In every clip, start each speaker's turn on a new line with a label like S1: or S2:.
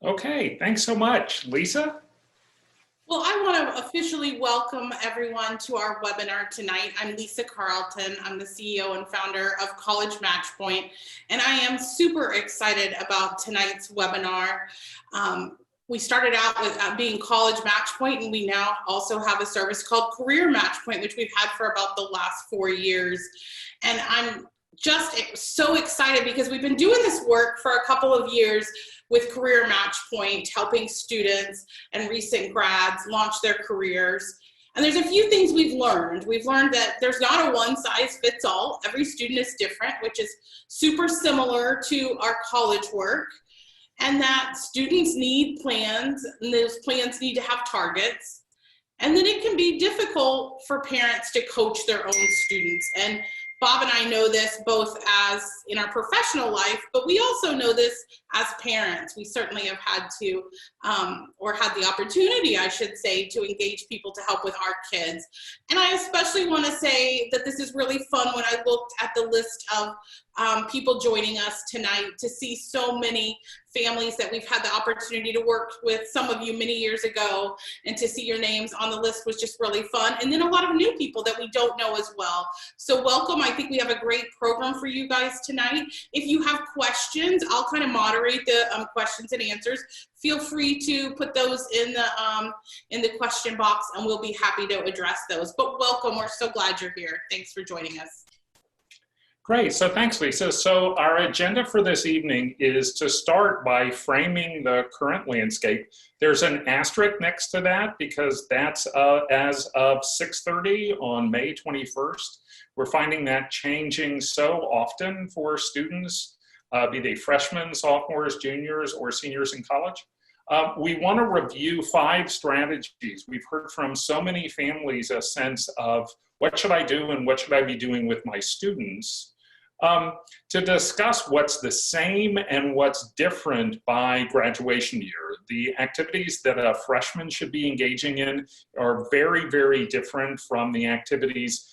S1: Okay, thanks so much. Lisa?
S2: Well, I want to officially welcome everyone to our webinar tonight. I'm Lisa Carlton. I'm the CEO and founder of College Matchpoint, and I am super excited about tonight's webinar. We started out with being College Matchpoint, and we now also have a service called Career Matchpoint, which we've had for about the last 4 years. And I'm just so excited because we've been doing this work for a couple of years with Career Matchpoint, helping students and recent grads launch their careers. And there's a few things we've learned. We've learned that there's not a one size fits all. Every student is different, which is super similar to our college work. And that students need plans, and those plans need to have targets. And then it can be difficult for parents to coach their own students. And Bob and I know this both as in our professional life, but we also know this as parents. We certainly have had to, or had the opportunity, I should say, to engage people to help with our kids. And I especially want to say that this is really fun when I looked at the list of people joining us tonight, to see so many families that we've had the opportunity to work with, some of you many years ago, and to see your names on the list was just really fun. And then a lot of new people that we don't know as well. So welcome. I think we have a great program for you guys tonight. If you have questions, I'll kind of moderate the questions and answers. Feel free to put those in the question box, and we'll be happy to address those. But welcome. We're so glad you're here. Thanks for joining us.
S1: Great, so thanks, Lisa. So our agenda for this evening is to start by framing the current landscape. There's an asterisk next to that because that's as of 6:30 on May 21st. We're finding that changing so often for students, be they freshmen, sophomores, juniors, or seniors in college. We want to review 5 strategies. We've heard from so many families a sense of what should I do and what should I be doing with my students, to discuss what's the same and what's different by graduation year. The activities that a freshman should be engaging in are very, very different from the activities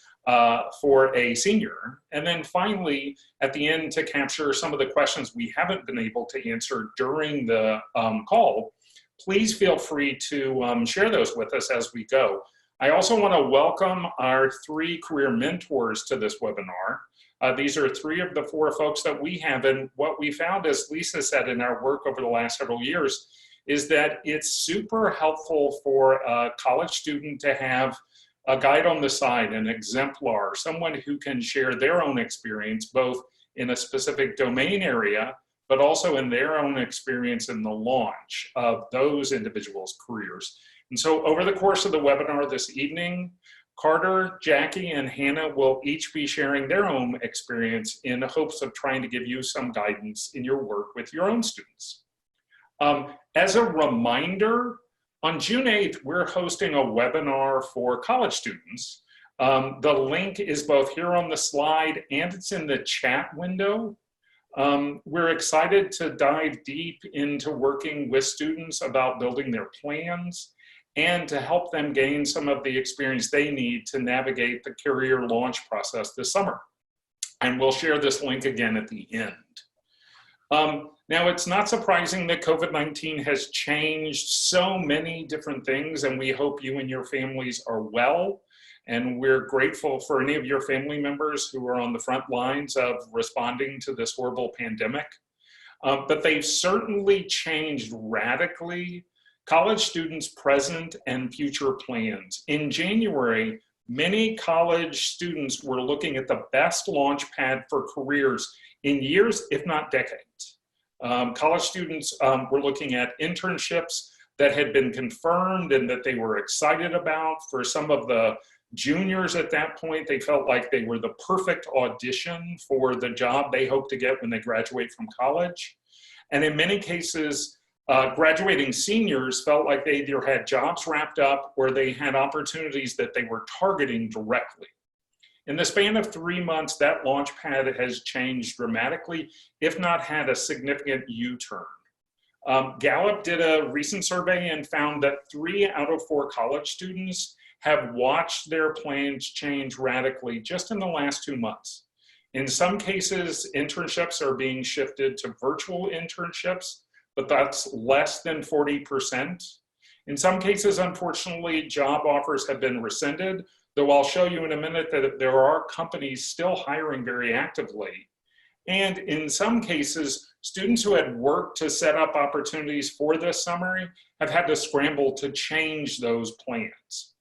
S1: for a senior. And then finally, at the end, to capture some of the questions we haven't been able to answer during the call, please feel free to share those with us as we go. I also want to welcome our 3 career mentors to this webinar. These are 3 of the 4 folks that we have, and what we found, as Lisa said, in our work over the last several years, is that it's super helpful for a college student to have a guide on the side, an exemplar, someone who can share their own experience, both in a specific domain area, but also in their own experience in the launch of those individuals' careers. And so over the course of the webinar this evening, Carter, Jackie, and Hannah will each be sharing their own experience in the hopes of trying to give you some guidance in your work with your own students. As a reminder, on June 8th, we're hosting a webinar for college students. The link is both here on the slide and it's in the chat window. We're excited to dive deep into working with students about building their plans and to help them gain some of the experience they need to navigate the career launch process this summer. And we'll share this link again at the end. Now, it's not surprising that COVID-19 has changed so many different things, and we hope you and your families are well. And we're grateful for any of your family members who are on the front lines of responding to this horrible pandemic. But they've certainly changed radically college students' present and future plans. In January, many college students were looking at the best launch pad for careers in years, if not decades. College students were looking at internships that had been confirmed and that they were excited about. For some of the juniors at that point, they felt like they were the perfect audition for the job they hope to get when they graduate from college. And in many cases, graduating seniors felt like they either had jobs wrapped up or they had opportunities that they were targeting directly. In the span of 3 months, that launch pad has changed dramatically, if not had a significant U-turn. Gallup did a recent survey and found that 3 out of 4 college students have watched their plans change radically just in the last 2 months. In some cases, internships are being shifted to virtual internships. but that's less than 40%. In some cases, unfortunately, job offers have been rescinded, though I'll show you in a minute that there are companies still hiring very actively. And in some cases, students who had worked to set up opportunities for this summer have had to scramble to change those plans.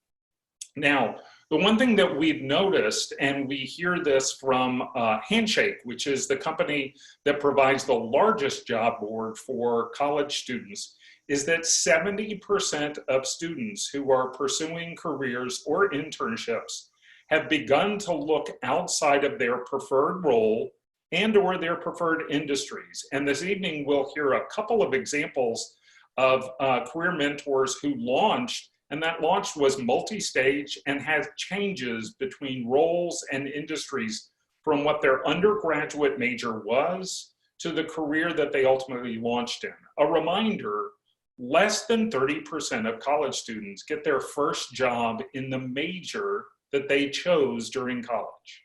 S1: Now, the one thing that we've noticed, and we hear this from Handshake, which is the company that provides the largest job board for college students, is that 70% of students who are pursuing careers or internships have begun to look outside of their preferred role and or their preferred industries. And this evening, we'll hear a couple of examples of career mentors who launched, and that launch was multi-stage and has changes between roles and industries from what their undergraduate major was to the career that they ultimately launched in. A reminder, less than 30% of college students get their first job in the major that they chose during college.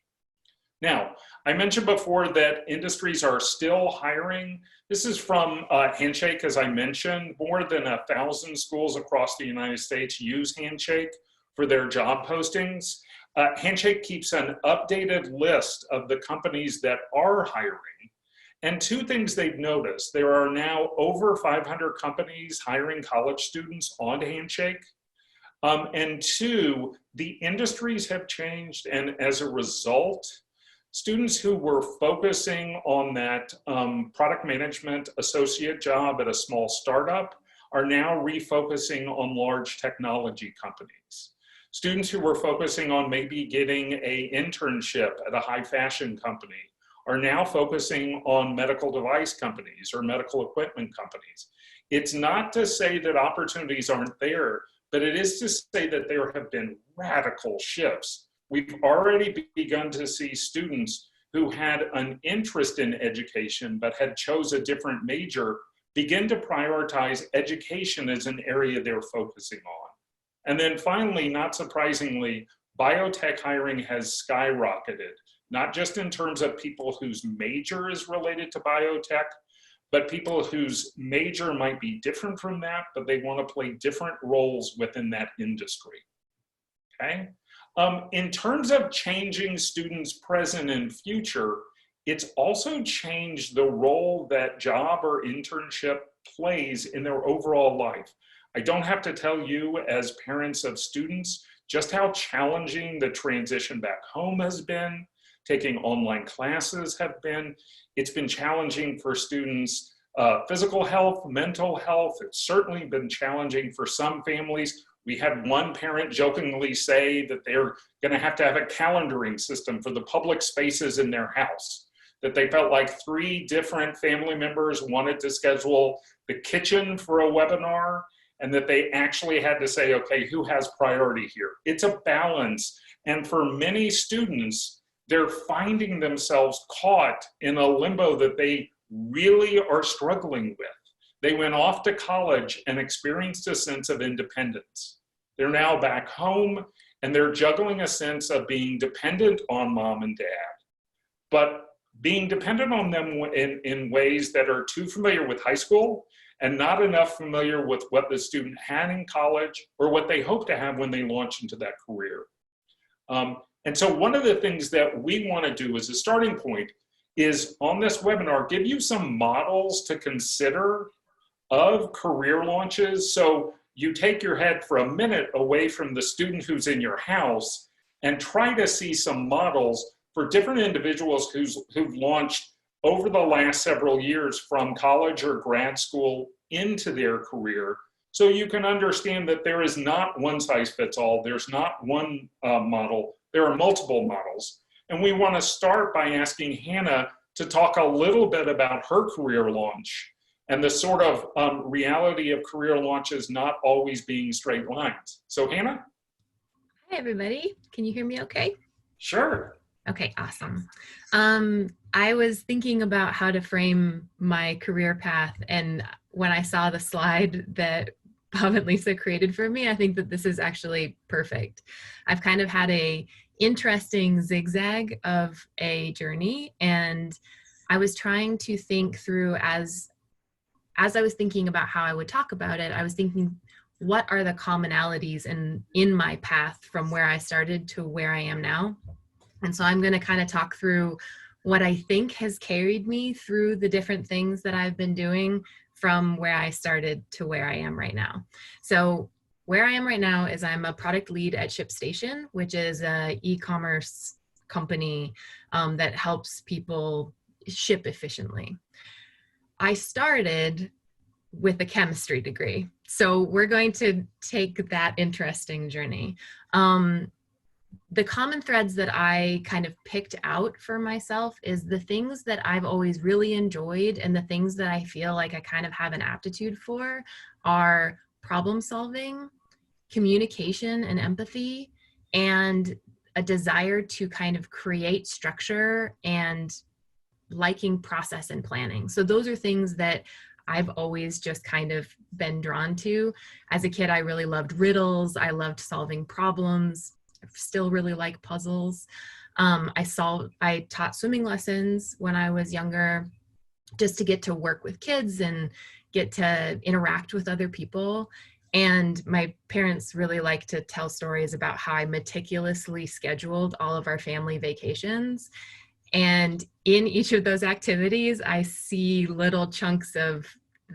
S1: Now, I mentioned before that industries are still hiring. This is from Handshake, as I mentioned. More than 1,000 schools across the United States use Handshake for their job postings. Handshake keeps an updated list of the companies that are hiring. And two things they've noticed: there are now over 500 companies hiring college students on Handshake. And two, the industries have changed, and as a result, students who were focusing on that product management associate job at a small startup are now refocusing on large technology companies. Students who were focusing on maybe getting an internship at a high fashion company are now focusing on medical device companies or medical equipment companies. It's not to say that opportunities aren't there, but it is to say that there have been radical shifts. We've already begun to see students who had an interest in education but had chose a different major begin to prioritize education as an area they're focusing on. And then finally, not surprisingly, biotech hiring has skyrocketed, not just in terms of people whose major is related to biotech, but people whose major might be different from that, but they want to play different roles within that industry, okay? In terms of changing students' present and future, it's also changed the role that job or internship plays in their overall life. I don't have to tell you as parents of students just how challenging the transition back home has been, taking online classes have been. It's been challenging for students' physical health, mental health. It's certainly been challenging for some families. We had one parent jokingly say that they're going to have a calendaring system for the public spaces in their house, that they felt like 3 different family members wanted to schedule the kitchen for a webinar, and that they actually had to say, okay, who has priority here? It's a balance. And for many students, they're finding themselves caught in a limbo that they really are struggling with. They went off to college and experienced a sense of independence. They're now back home and they're juggling a sense of being dependent on mom and dad, but being dependent on them in ways that are too familiar with high school and not enough familiar with what the student had in college or what they hope to have when they launch into that career. And so one of the things that we want to do as a starting point is on this webinar, give you some models to consider of career launches. So you take your head for a minute away from the student who's in your house and try to see some models for different individuals who've launched over the last several years from college or grad school into their career. So you can understand that there is not one size fits all. There's not one model. There are multiple models. And we want to start by asking Hannah to talk a little bit about her career launch and the sort of reality of career launches not always being straight lines. So Hannah?
S3: Hi, everybody. Can you hear me okay?
S1: Sure.
S3: Okay, awesome. I was thinking about how to frame my career path, and when I saw the slide that Bob and Lisa created for me, I think that this is actually perfect. I've kind of had a interesting zigzag of a journey, and I was trying to think through as as I was thinking about how I would talk about it, I was thinking, what are the commonalities in my path from where I started to where I am now? And so I'm going to kind of talk through what I think has carried me through the different things that I've been doing from where I started to where I am right now. So where I am right now is I'm a product lead at ShipStation, which is an e-commerce company that helps people ship efficiently. I started with a chemistry degree, so we're going to take that interesting journey. The common threads that I kind of picked out for myself is the things that I've always really enjoyed and the things that I feel like I kind of have an aptitude for are problem solving, communication and empathy, and a desire to kind of create structure and liking process and planning. So those are things that I've always just kind of been drawn to. As a kid, I really loved riddles. I loved solving problems. I still really like puzzles. I taught swimming lessons when I was younger, just to get to work with kids and get to interact with other people. And my parents really like to tell stories about how I meticulously scheduled all of our family vacations. And in each of those activities, I see little chunks of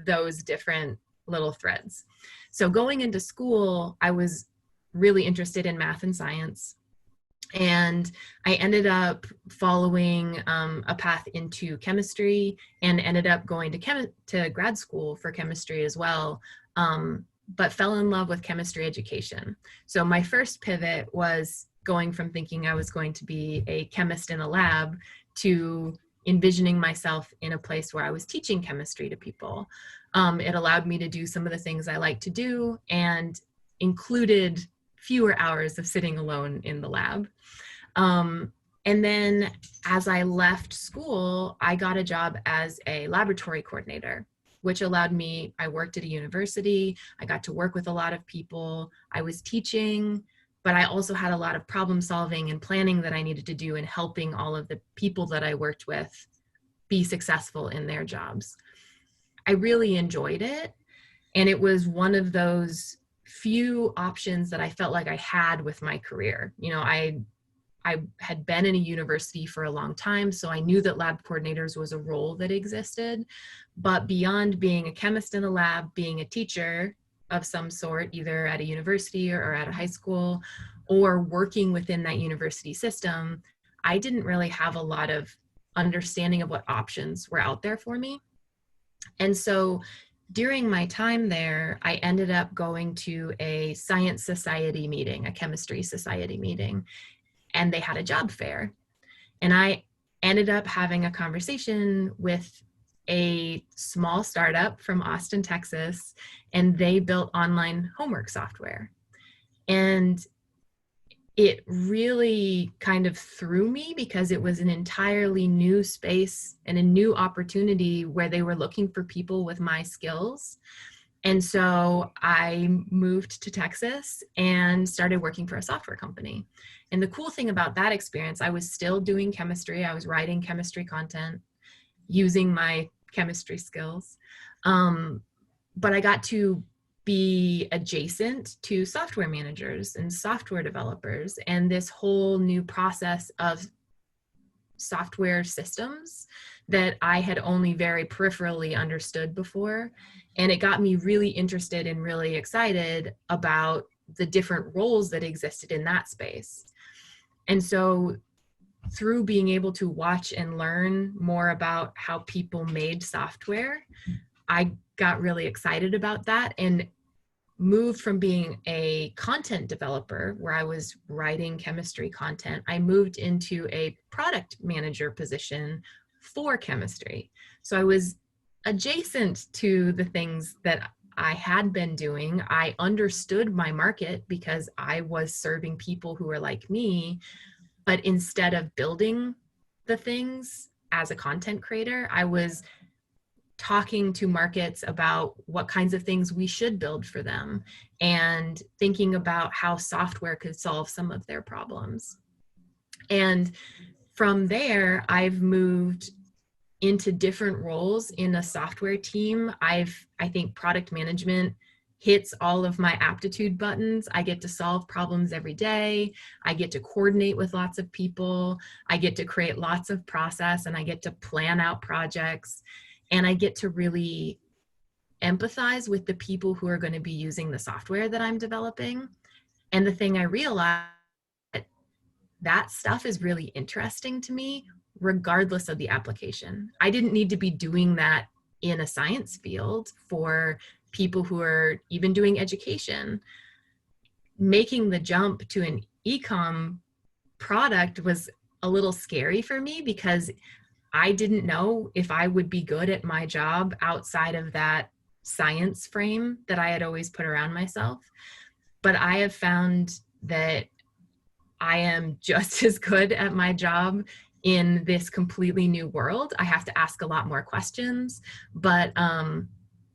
S3: those different little threads. So going into school, I was really interested in math and science. And I ended up following a path into chemistry and ended up going to grad school for chemistry as well, but fell in love with chemistry education. So my first pivot was going from thinking I was going to be a chemist in a lab to envisioning myself in a place where I was teaching chemistry to people. It allowed me to do some of the things I like to do and included fewer hours of sitting alone in the lab. And then as I left school, I got a job as a laboratory coordinator, which allowed me, I worked at a university, I got to work with a lot of people, I was teaching, but I also had a lot of problem solving and planning that I needed to do in helping all of the people that I worked with be successful in their jobs. I really enjoyed it. And it was one of those few options that I felt like I had with my career. You know, I had been in a university for a long time, so I knew that lab coordinators was a role that existed. But beyond being a chemist in a lab, being a teacher of some sort, either at a university or at a high school, or working within that university system, I didn't really have a lot of understanding of what options were out there for me. And so during my time there, I ended up going to a science society meeting, a chemistry society meeting, and they had a job fair. And I ended up having a conversation with a small startup from Austin, Texas, and they built online homework software. And it really kind of threw me because it was an entirely new space and a new opportunity where they were looking for people with my skills. And so I moved to Texas and started working for a software company. And the cool thing about that experience, I was still doing chemistry. I was writing chemistry content using my chemistry skills. But I got to be adjacent to software managers and software developers and this whole new process of software systems that I had only very peripherally understood before. And it got me really interested and really excited about the different roles that existed in that space. And so through being able to watch and learn more about how people made software, I got really excited about that and moved from being a content developer where I was writing chemistry content. I moved into a product manager position for chemistry. So I was adjacent to the things that I had been doing. I understood my market because I was serving people who were like me, but instead of building the things as a content creator, I was talking to markets about what kinds of things we should build for them and thinking about how software could solve some of their problems. And from there, I've moved into different roles in a software team. I think product management hits all of my aptitude buttons. I get to solve problems every day. I get to coordinate with lots of people. I get to create lots of process, and I get to plan out projects. And I get to really empathize with the people who are going to be using the software that I'm developing. And the thing I realized, that stuff is really interesting to me, regardless of the application. I didn't need to be doing that in a science field for people who are even doing education. Making the jump to an e-com product was a little scary for me because I didn't know if I would be good at my job outside of that science frame that I had always put around myself. But I have found that I am just as good at my job in this completely new world. I have to ask a lot more questions, but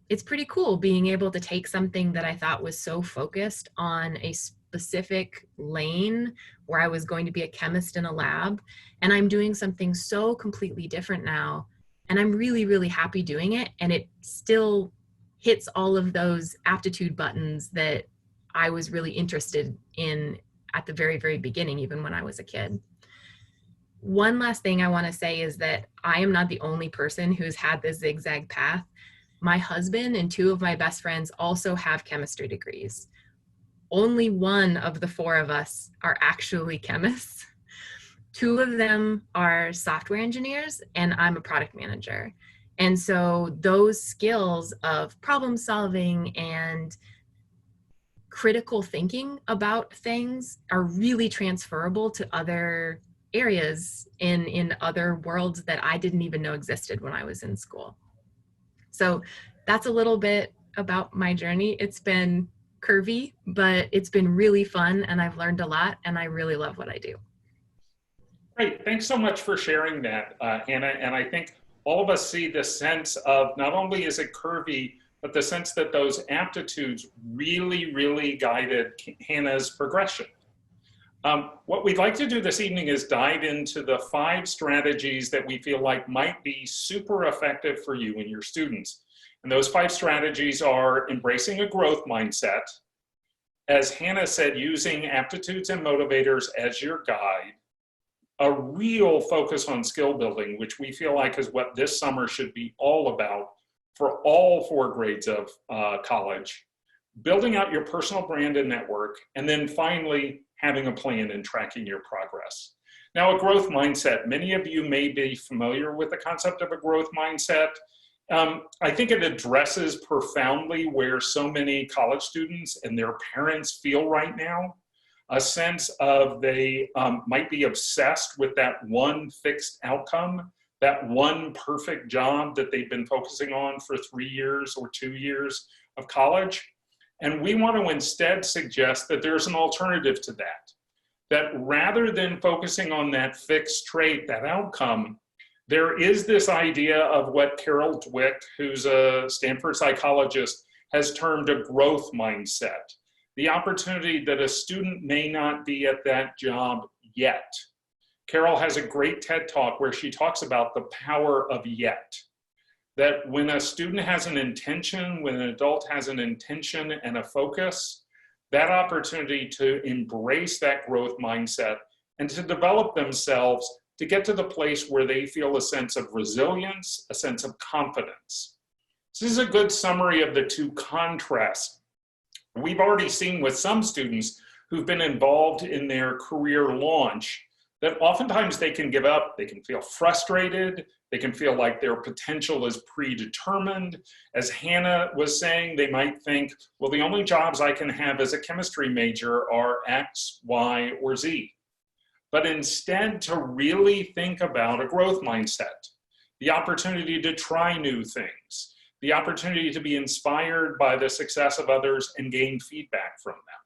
S3: it's pretty cool being able to take something that I thought was so focused on a specific lane where I was going to be a chemist in a lab, and I'm doing something so completely different now. And I'm really, really happy doing it. And it still hits all of those aptitude buttons that I was really interested in at the very, very beginning, even when I was a kid. One last thing I want to say is that I am not the only person who's had this zigzag path. My husband and two of my best friends also have chemistry degrees. Only one of the four of us are actually chemists. Two of them are software engineers, and I'm a product manager. And so those skills of problem solving and critical thinking about things are really transferable to other areas in other worlds that I didn't even know existed when I was in school. So that's a little bit about my journey. It's been curvy, but it's been really fun, and I've learned a lot, and I really love what I do.
S1: Great, thanks so much for sharing that, Hannah. And I think all of us see the sense of not only is it curvy, but the sense that those aptitudes really, really guided Hannah's progression. What we'd like to do this evening is dive into the 5 strategies that we feel like might be super effective for you and your students. And those 5 strategies are embracing a growth mindset, as Hannah said, using aptitudes and motivators as your guide, a real focus on skill building, which we feel like is what this summer should be all about for all 4 grades of college, building out your personal brand and network, and then finally having a plan and tracking your progress. Now, a growth mindset, many of you may be familiar with the concept of a growth mindset. I think it addresses profoundly where so many college students and their parents feel right now, a sense of they might be obsessed with that one fixed outcome, that one perfect job that they've been focusing on for 3 years or 2 years of college. And we want to instead suggest that there's an alternative to that, that rather than focusing on that fixed trait, that outcome, there is this idea of what Carol Dweck, who's a Stanford psychologist, has termed a growth mindset. The opportunity that a student may not be at that job yet. Carol has a great TED Talk where she talks about the power of yet. That when a student has an intention, when an adult has an intention and a focus, that opportunity to embrace that growth mindset and to develop themselves to get to the place where they feel a sense of resilience, a sense of confidence. This is a good summary of the 2 contrasts we've already seen with some students who've been involved in their career launch, that oftentimes they can give up, they can feel frustrated, they can feel like their potential is predetermined. As Hannah was saying, they might think, well, the only jobs I can have as a chemistry major are X, Y, or Z. But instead to really think about a growth mindset, the opportunity to try new things, the opportunity to be inspired by the success of others and gain feedback from them.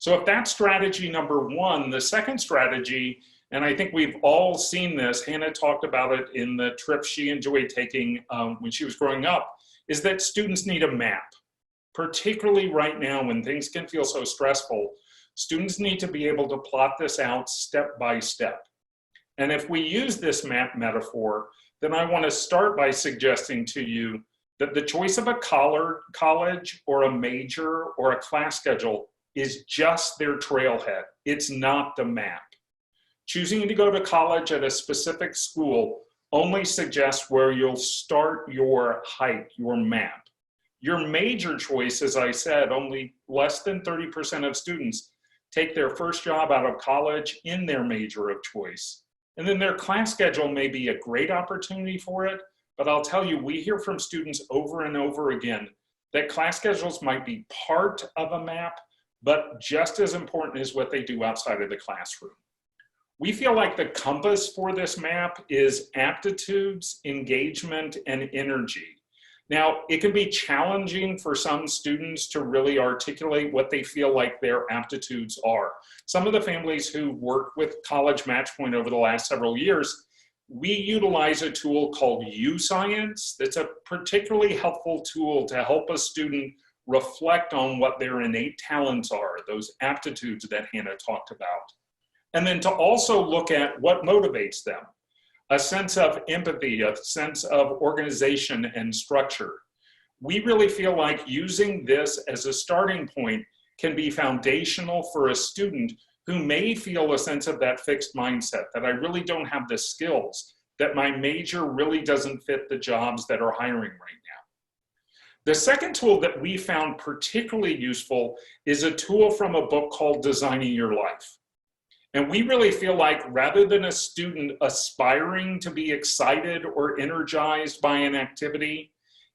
S1: So if that's strategy number 1, the second strategy, and I think we've all seen this, Hannah talked about it in the trip she enjoyed taking when she was growing up, is that students need a map. Particularly right now when things can feel so stressful, students need to be able to plot this out step by step. And if we use this map metaphor, then I want to start by suggesting to you that the choice of a college or a major or a class schedule is just their trailhead. It's not the map. Choosing to go to college at a specific school only suggests where you'll start your hike, your map. Your major choice, as I said, only less than 30% of students take their first job out of college in their major of choice. And then their class schedule may be a great opportunity for it, but I'll tell you, we hear from students over and over again that class schedules might be part of a map, but just as important is what they do outside of the classroom. We feel like the compass for this map is aptitudes, engagement, and energy. Now, it can be challenging for some students to really articulate what they feel like their aptitudes are. Some of the families who worked with College Matchpoint over the last several years, we utilize a tool called U-Science. That's a particularly helpful tool to help a student reflect on what their innate talents are, those aptitudes that Hannah talked about. And then to also look at what motivates them. A sense of empathy, a sense of organization and structure. We really feel like using this as a starting point can be foundational for a student who may feel a sense of that fixed mindset, that I really don't have the skills, that my major really doesn't fit the jobs that are hiring right now. The second tool that we found particularly useful is a tool from a book called Designing Your Life. And we really feel like rather than a student aspiring to be excited or energized by an activity,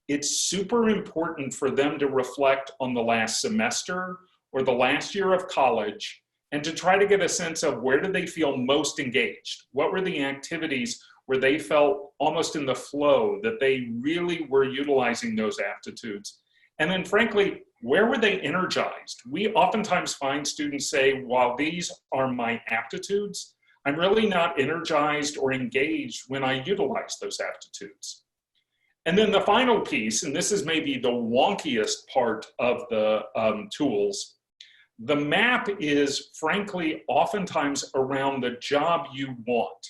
S1: it's super important for them to reflect on the last semester or the last year of college and to try to get a sense of where do they feel most engaged? What were the activities where they felt almost in the flow, that they really were utilizing those aptitudes? And then frankly, where were they energized? We oftentimes find students say, while these are my aptitudes, I'm really not energized or engaged when I utilize those aptitudes. And then the final piece, and this is maybe the wonkiest part of the tools, the map is frankly oftentimes around the job you want.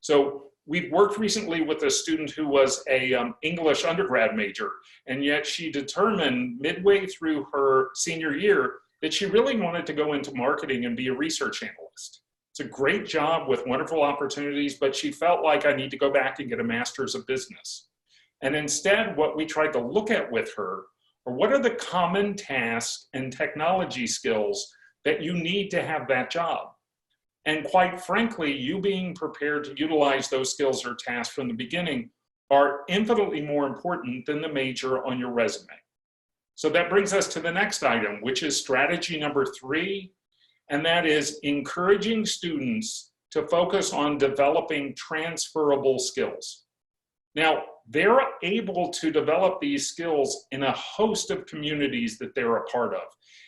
S1: So we've worked recently with a student who was a English undergrad major, and yet she determined midway through her senior year that she really wanted to go into marketing and be a research analyst. It's a great job with wonderful opportunities, but she felt like I need to go back and get a master's of business. And instead, what we tried to look at with her are what are the common tasks and technology skills that you need to have that job? And quite frankly, you being prepared to utilize those skills or tasks from the beginning are infinitely more important than the major on your resume. So that brings us to the next item, which is strategy number 3, and that is encouraging students to focus on developing transferable skills. Now, they're able to develop these skills in a host of communities that they're a part of.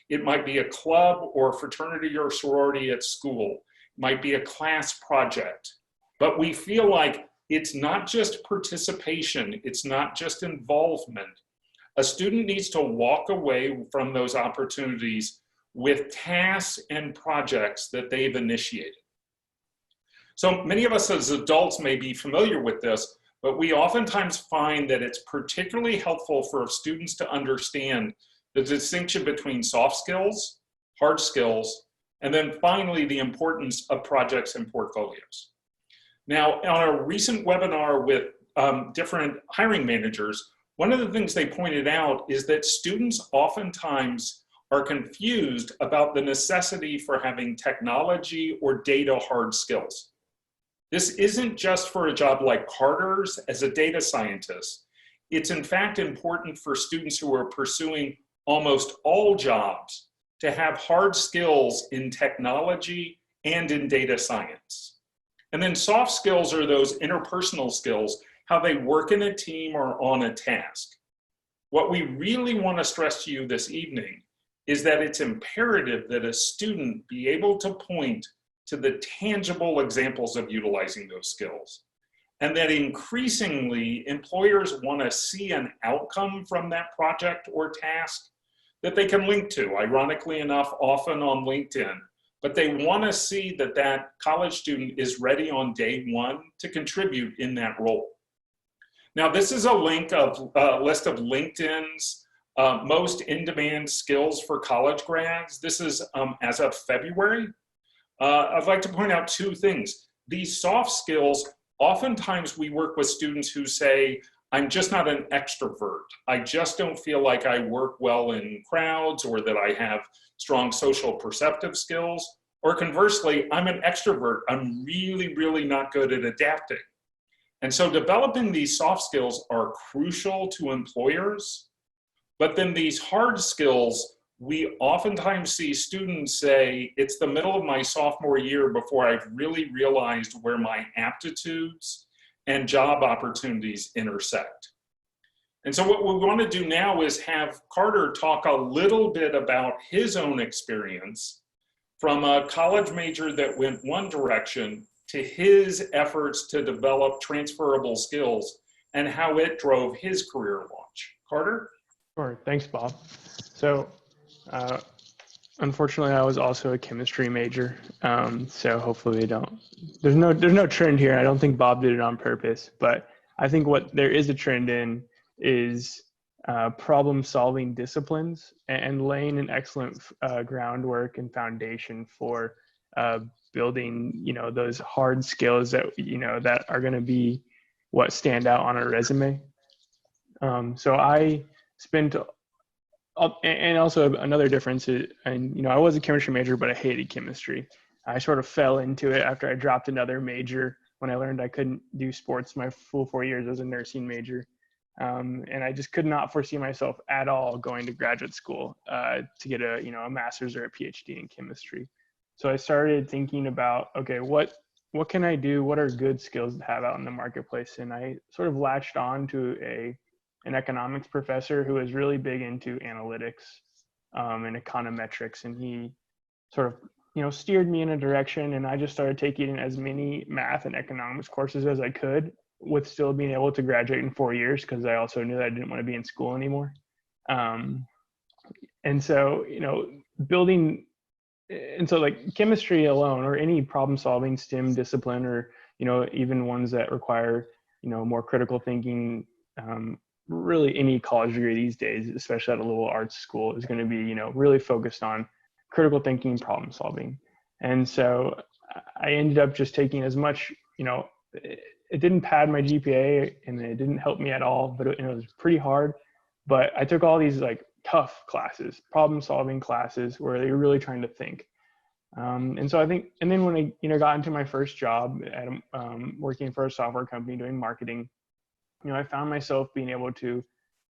S1: It might be a club or fraternity or sorority at school. Might be a class project, but we feel like it's not just participation, it's not just involvement. A student needs to walk away from those opportunities with tasks and projects that they've initiated. So many of us as adults may be familiar with this, but we oftentimes find that it's particularly helpful for students to understand the distinction between soft skills, hard skills, and then finally, the importance of projects and portfolios. Now, on a recent webinar with different hiring managers, one of the things they pointed out is that students oftentimes are confused about the necessity for having technology or data hard skills. This isn't just for a job like Carter's as a data scientist. It's in fact important for students who are pursuing almost all jobs to have hard skills in technology and in data science. And then soft skills are those interpersonal skills, how they work in a team or on a task. What we really want to stress to you this evening is that it's imperative that a student be able to point to the tangible examples of utilizing those skills. And that increasingly employers want to see an outcome from that project or task that they can link to, ironically enough, often on LinkedIn. But they want to see that that college student is ready on day one to contribute in that role. Now, this is a link of list of LinkedIn's most in-demand skills for college grads. This is as of February. I'd like to point out two things. These soft skills, oftentimes we work with students who say, I'm just not an extrovert. I just don't feel like I work well in crowds, or that I have strong social perceptive skills. Or conversely, I'm an extrovert. I'm really, really not good at adapting. And so developing these soft skills are crucial to employers. But then these hard skills, we oftentimes see students say, it's the middle of my sophomore year before I've really realized where my aptitudes and job opportunities intersect. And so what we want to do now is have Carter talk a little bit about his own experience from a college major that went one direction to his efforts to develop transferable skills and how it drove his career launch. Carter?
S4: Sure, thanks, Bob. So, unfortunately, I was also a chemistry major. So hopefully there's no trend here. I don't think Bob did it on purpose, but I think what there is a trend in is problem-solving disciplines and laying an excellent groundwork and foundation for building, those hard skills that, that are going to be what stand out on a resume. So I spent, and also another difference is, and I was a chemistry major, but I hated chemistry. I sort of fell into it after I dropped another major when I learned I couldn't do sports my full 4 years as a nursing major. And I just could not foresee myself at all going to graduate school to get a master's or a PhD in chemistry. So I started thinking about, okay, what can I do? What are good skills to have out in the marketplace? And I sort of latched on to an economics professor who was really big into analytics and econometrics, and he sort of steered me in a direction, and I just started taking as many math and economics courses as I could, with still being able to graduate in 4 years, because I also knew that I didn't want to be in school anymore. And so, like chemistry alone, or any problem solving STEM discipline, or, even ones that require, more critical thinking, really any college degree these days, especially at a liberal arts school, is going to be, really focused on critical thinking, problem solving. And so I ended up just taking as much, it didn't pad my GPA and it didn't help me at all, but it was pretty hard. But I took all these like tough classes, problem solving classes, where they were really trying to think. And so I think, and then when I got into my first job at working for a software company doing marketing, I found myself being able to,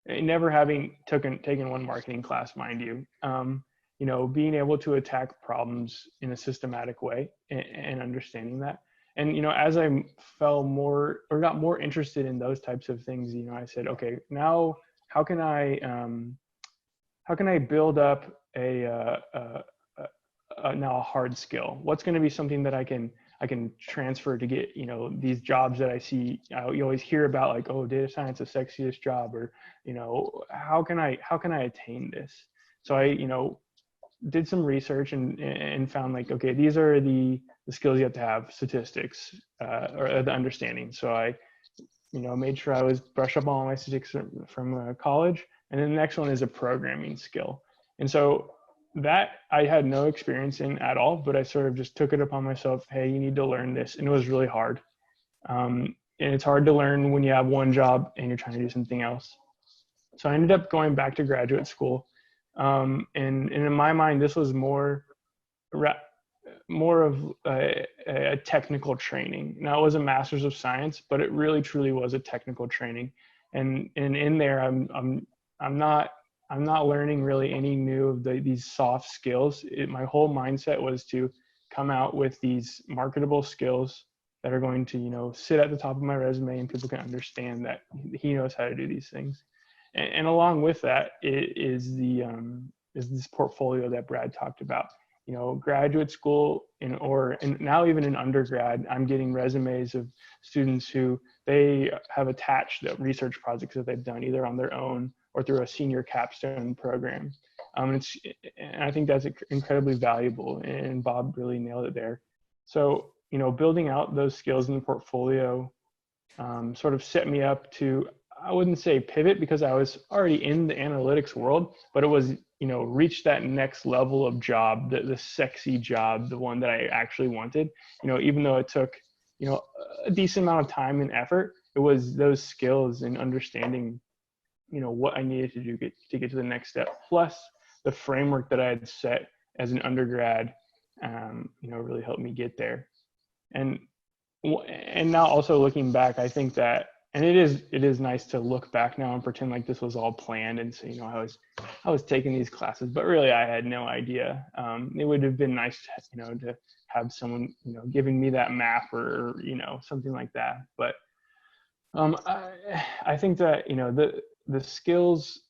S4: never having taken one marketing class, mind you, being able to attack problems in a systematic way and understanding that. And, as I got more interested in those types of things, I said, okay, now how can I build up now a hard skill? What's going to be something that I can transfer to get, these jobs that I see, you always hear about, like, oh, data science is the sexiest job, or, how can I attain this? So I, did some research and found, like, okay, these are the skills you have to have: statistics, or the understanding. So I, made sure I was brushed up on all my statistics from college. And then the next one is a programming skill. And so that I had no experience in at all, but I sort of just took it upon myself. Hey, you need to learn this. And it was really hard. And it's hard to learn when you have one job and you're trying to do something else. So I ended up going back to graduate school. And in my mind, this was more of a technical training. Now, it was a master's of science, but it really truly was a technical training. And in there, I'm not learning really any new of these soft skills. My whole mindset was to come out with these marketable skills that are going to, sit at the top of my resume, and people can understand that he knows how to do these things. And along with that is this portfolio that Brad talked about. Graduate school and now even in undergrad, I'm getting resumes of students who they have attached the research projects that they've done either on their own or through a senior capstone program. And I think that's incredibly valuable, and Bob really nailed it there. So, building out those skills in the portfolio sort of set me up to, I wouldn't say pivot because I was already in the analytics world, but it was, reach that next level of job, the sexy job, the one that I actually wanted, even though it took, a decent amount of time and effort, it was those skills and understanding, what I needed to do to get to the next step. Plus the framework that I had set as an undergrad, really helped me get there. And now also looking back, I think that, and it is nice to look back now and pretend like this was all planned and say, I was taking these classes, but really I had no idea. It would have been nice to have someone, giving me that map or something like that. But I think that, the skills,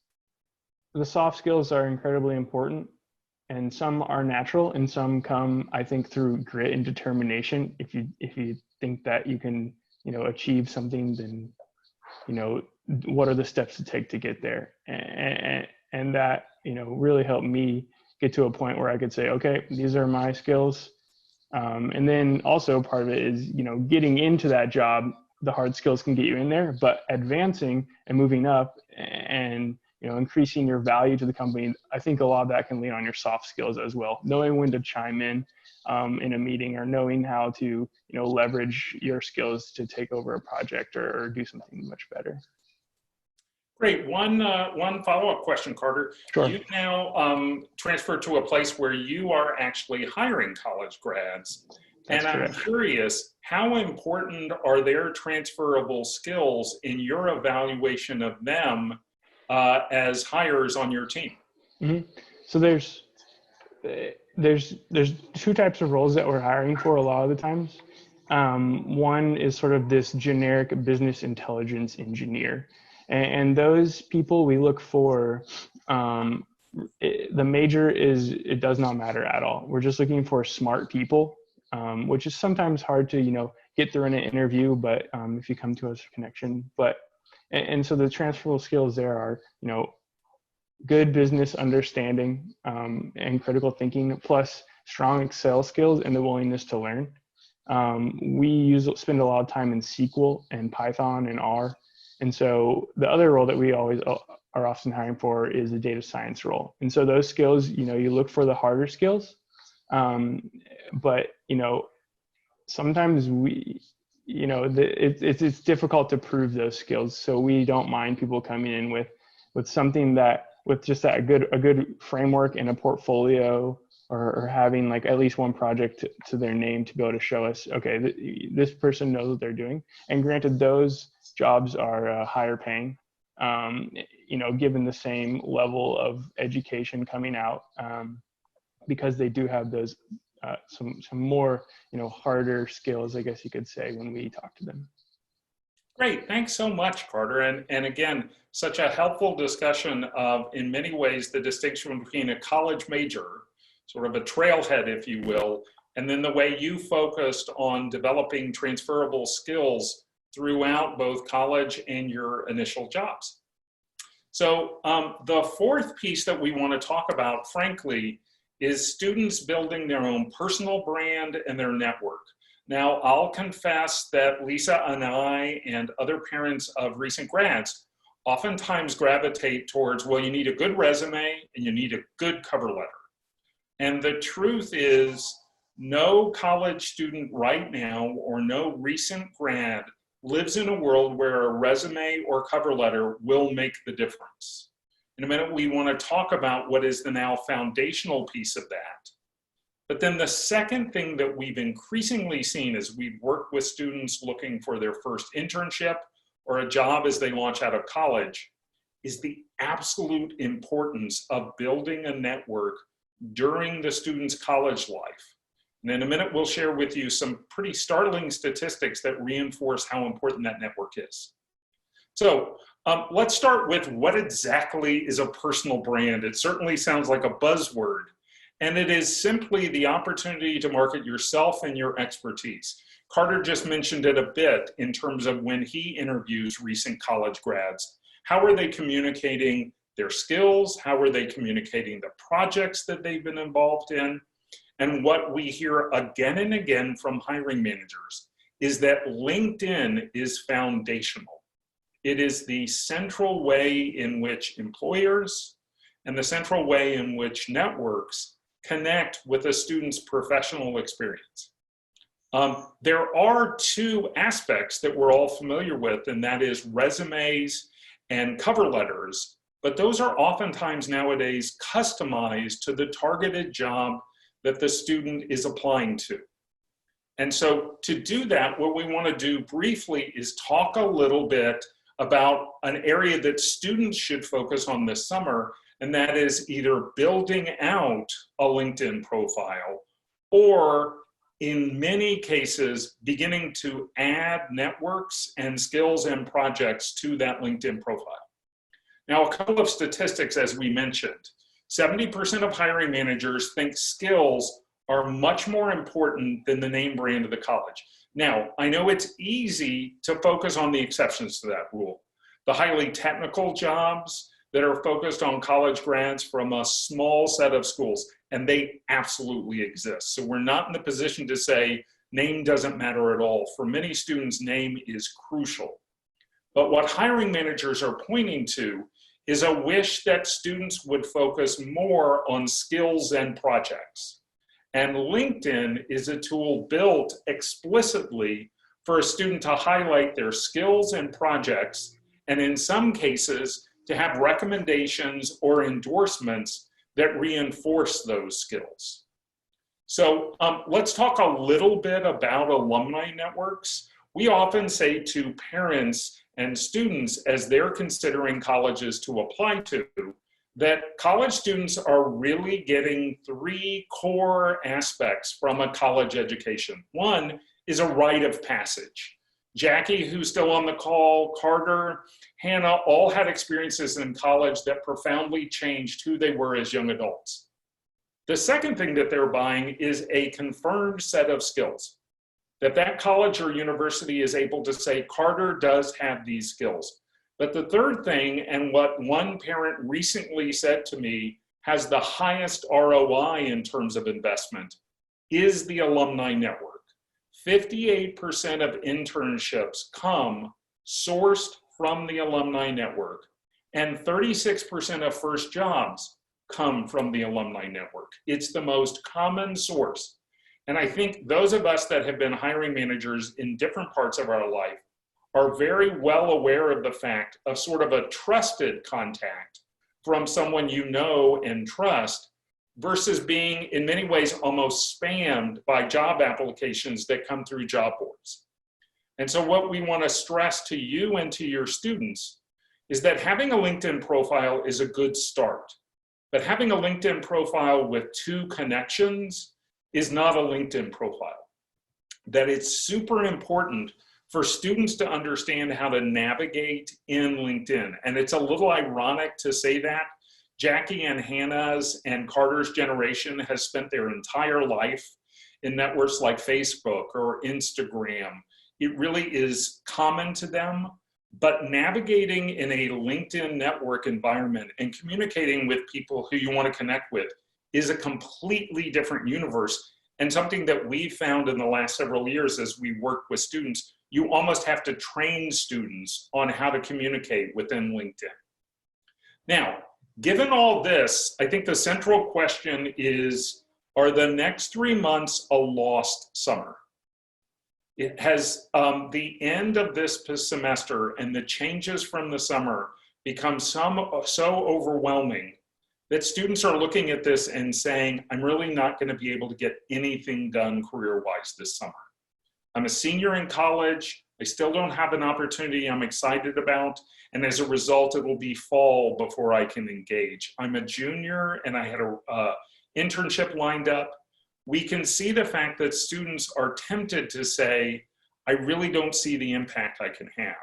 S4: the soft skills are incredibly important, and some are natural and some come, I think, through grit and determination. If you think that you can, achieve something, then, what are the steps to take to get there? And that, really helped me get to a point where I could say, okay, these are my skills. And then also part of it is, getting into that job, the hard skills can get you in there, but advancing and moving up and, increasing your value to the company, I think a lot of that can lean on your soft skills as well. Knowing when to chime in a meeting, or knowing how to, leverage your skills to take over a project or do something much better.
S1: Great. One follow-up question, Carter.
S4: Sure.
S1: You've now transferred to a place where you are actually hiring college grads.
S4: That's
S1: and
S4: correct.
S1: I'm curious, how important are their transferable skills in your evaluation of them as hires on your team?
S4: Mm-hmm. So there's two types of roles that we're hiring for a lot of the times. One is sort of this generic business intelligence engineer. And those people we look for, the major is, it does not matter at all. We're just looking for smart people, which is sometimes hard to, get through in an interview, but if you come to us for connection. And so the transferable skills there are, good business understanding and critical thinking, plus strong Excel skills and the willingness to learn. We spend a lot of time in SQL and Python and R. And so the other role that we always are often hiring for is a data science role. And so those skills, you look for the harder skills, but, sometimes it's difficult to prove those skills. So we don't mind people coming in with something with just a good framework and a portfolio, or having like at least one project to their name to be able to show us, okay, this person knows what they're doing. And granted, those jobs are higher paying, given the same level of education coming out, because they do have those some more harder skills, I guess you could say, when we talk to them.
S1: Great, thanks so much, Carter. And again, such a helpful discussion of, in many ways, the distinction between a college major, sort of a trailhead, if you will, and then the way you focused on developing transferable skills throughout both college and your initial jobs. So the fourth piece that we want to talk about, frankly, is students building their own personal brand and their network. Now, I'll confess that Lisa and I and other parents of recent grads oftentimes gravitate towards, well, you need a good resume and you need a good cover letter. And the truth is, no college student right now or no recent grad lives in a world where a resume or cover letter will make the difference. In a minute, we want to talk about what is the now foundational piece of that. But then the second thing that we've increasingly seen as we've worked with students looking for their first internship or a job as they launch out of college is the absolute importance of building a network during the student's college life. And in a minute, we'll share with you some pretty startling statistics that reinforce how important that network is. So let's start with what exactly is a personal brand. It certainly sounds like a buzzword, and it is simply the opportunity to market yourself and your expertise. Carter just mentioned it a bit in terms of when he interviews recent college grads. How are they communicating their skills? How are they communicating the projects that they've been involved in? And what we hear again and again from hiring managers is that LinkedIn is foundational. It is the central way in which employers and the central way in which networks connect with a student's professional experience. There are two aspects that we're all familiar with, and that is resumes and cover letters, but those are oftentimes nowadays customized to the targeted job that the student is applying to. And so to do that, what we want to do briefly is talk a little bit about an area that students should focus on this summer, and that is either building out a LinkedIn profile or in many cases, beginning to add networks and skills and projects to that LinkedIn profile. Now, a couple of statistics as we mentioned. 70% of hiring managers think skills are much more important than the name brand of the college. Now, I know it's easy to focus on the exceptions to that rule. The highly technical jobs that are focused on college grads from a small set of schools, and they absolutely exist. So we're not in the position to say name doesn't matter at all. For many students, name is crucial. But what hiring managers are pointing to is a wish that students would focus more on skills and projects. And LinkedIn is a tool built explicitly for a student to highlight their skills and projects, and in some cases, to have recommendations or endorsements that reinforce those skills. So let's talk a little bit about alumni networks. We often say to parents and students as they're considering colleges to apply to, that college students are really getting three core aspects from a college education. One is a rite of passage. Jackie, who's still on the call, Carter, Hannah, all had experiences in college that profoundly changed who they were as young adults. The second thing that they're buying is a confirmed set of skills, that college or university is able to say, Carter does have these skills. But the third thing, and what one parent recently said to me has the highest ROI in terms of investment, is the alumni network. 58% of internships come sourced from the alumni network, and 36% of first jobs come from the alumni network. It's the most common source. And I think those of us that have been hiring managers in different parts of our life are very well aware of the fact of sort of a trusted contact from someone you know and trust versus being in many ways almost spammed by job applications that come through job boards. And so what we want to stress to you and to your students is that having a LinkedIn profile is a good start, but having a LinkedIn profile with 2 connections is not a LinkedIn profile. That it's super important for students to understand how to navigate in LinkedIn. And it's a little ironic to say that. Jackie and Hannah's and Carter's generation has spent their entire life in networks like Facebook or Instagram. It really is common to them, but navigating in a LinkedIn network environment and communicating with people who you want to connect with is a completely different universe, and something that we've found in the last several years as we work with students. You almost have to train students on how to communicate within LinkedIn. Now, given all this, I think the central question is, are the next 3 months a lost summer? It has the end of this semester and the changes from the summer become so overwhelming that students are looking at this and saying, I'm really not going to be able to get anything done career-wise this summer. I'm a senior in college. I still don't have an opportunity I'm excited about. And as a result, it will be fall before I can engage. I'm a junior and I had an internship lined up. We can see the fact that students are tempted to say, I really don't see the impact I can have.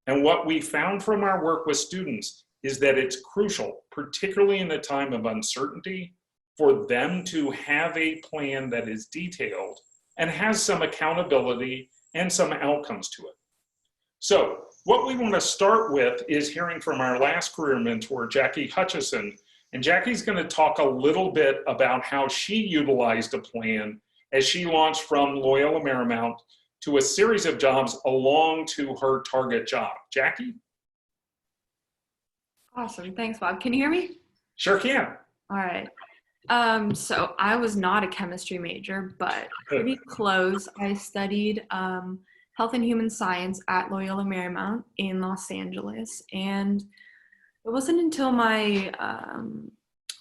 S1: And what we found from our work with students is that it's crucial, particularly in the time of uncertainty, for them to have a plan that is detailed and has some accountability and some outcomes to it. So what we want to start with is hearing from our last career mentor, Jackie Hutchison. And Jackie's going to talk a little bit about how she utilized a plan as she launched from Loyola Marymount to a series of jobs along to her target job. Jackie?
S5: Awesome. Thanks, Bob. Can you hear me?
S1: Sure can.
S5: All right. So I was not a chemistry major, but pretty close. I studied health and human science at Loyola Marymount in Los Angeles. And it wasn't until my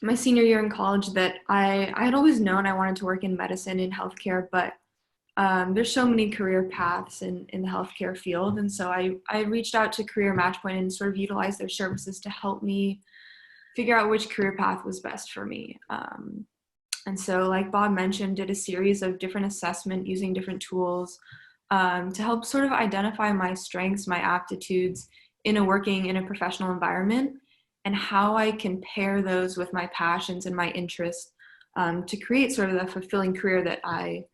S5: my senior year in college that I had always known I wanted to work in medicine and healthcare, but there's so many career paths in the healthcare field. And so I reached out to Career Matchpoint and sort of utilized their services to help me figure out which career path was best for me. And so, like Bob mentioned, did a series of different assessment using different tools to help sort of identify my strengths, my aptitudes working in a professional environment, and how I can pair those with my passions and my interests to create sort of the fulfilling career that I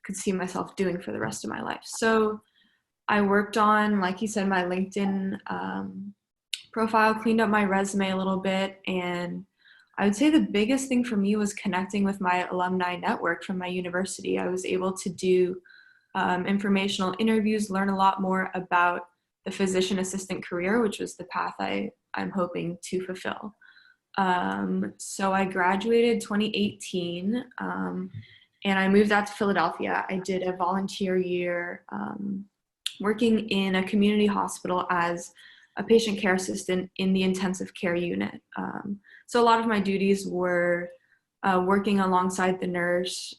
S5: could see myself doing for the rest of my life. So I worked on, like you said, my LinkedIn profile, cleaned up my resume a little bit, and I would say the biggest thing for me was connecting with my alumni network from my university. I was able to do informational interviews, learn a lot more about the physician assistant career, which was the path I'm hoping to fulfill. So I graduated 2018, and I moved out to Philadelphia. I did a volunteer year working in a community hospital as a patient care assistant in the intensive care unit. So a lot of my duties were working alongside the nurse,